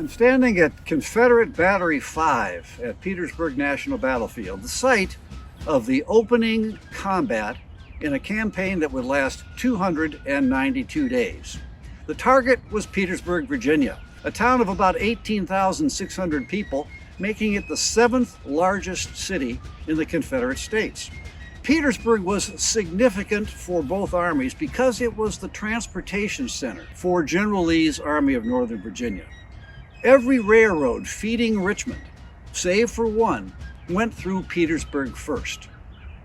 I'm standing at Confederate Battery 5 at Petersburg National Battlefield, the site of the opening combat in a campaign that would last 292 days. The target was Petersburg, Virginia, a town of about 18,600 people, making it the 7th largest city in the Confederate States. Petersburg was significant for both armies because it was the transportation center for General Lee's Army of Northern Virginia. Every railroad feeding Richmond, save for one, went through Petersburg first.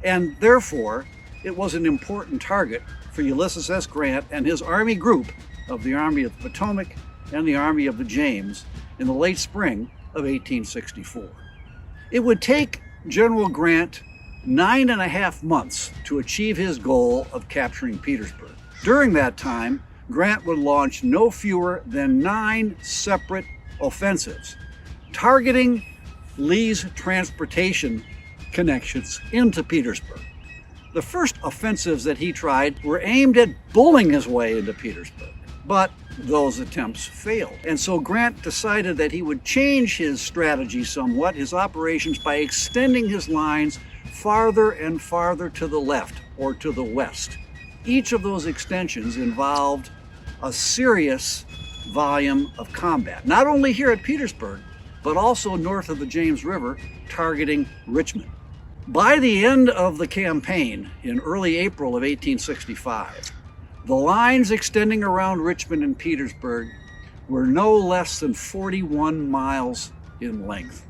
And therefore, it was an important target for Ulysses S. Grant and his Army group of the Army of the Potomac and the Army of the James in the late spring of 1864. It would take General Grant 9.5 months to achieve his goal of capturing Petersburg. During that time, Grant would launch no fewer than 9 separate offensives, targeting Lee's transportation connections into Petersburg. The first offensives that he tried were aimed at bullying his way into Petersburg, but those attempts failed. And so Grant decided that he would change his strategy somewhat, his operations, by extending his lines farther and farther to the left or to the west. Each of those extensions involved a serious volume of combat, not only here at Petersburg, but also north of the James River, targeting Richmond. By the end of the campaign, in early April of 1865, the lines extending around Richmond and Petersburg were no less than 41 miles in length.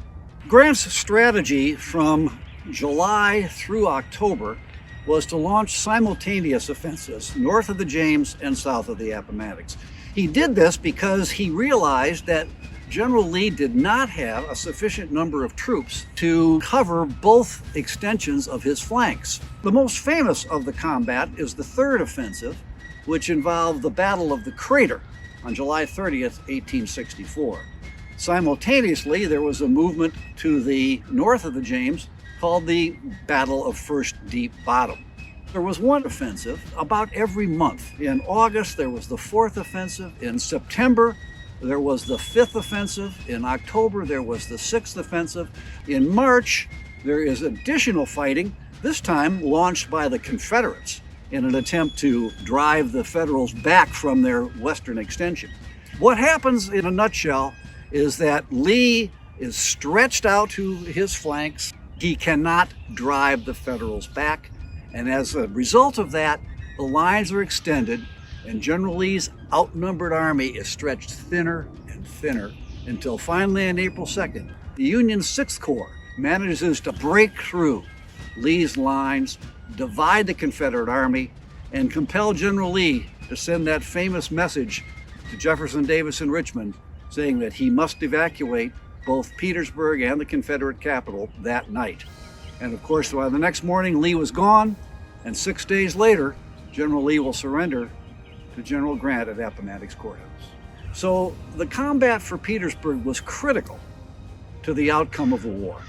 Grant's strategy from July through October was to launch simultaneous offensives north of the James and south of the Appomattox. He did this because he realized that General Lee did not have a sufficient number of troops to cover both extensions of his flanks. The most famous of the combat is the third offensive, which involved the Battle of the Crater on July 30th, 1864. Simultaneously, there was a movement to the north of the James called the Battle of First Deep Bottom. There was one offensive about every month. In August, there was the 4th offensive. In September, there was the 5th offensive. In October, there was the 6th offensive. In March, there is additional fighting, this time launched by the Confederates in an attempt to drive the Federals back from their western extension. What happens in a nutshell is that Lee is stretched out to his flanks. He cannot drive the Federals back. And as a result of that, the lines are extended and General Lee's outnumbered army is stretched thinner and thinner until finally on April 2nd, the Union 6th Corps manages to break through Lee's lines, divide the Confederate army, and compel General Lee to send that famous message to Jefferson Davis in Richmond saying that he must evacuate both Petersburg and the Confederate capital that night. And of course, by the next morning, Lee was gone, and 6 days later, General Lee will surrender to General Grant at Appomattox Courthouse. So the combat for Petersburg was critical to the outcome of the war.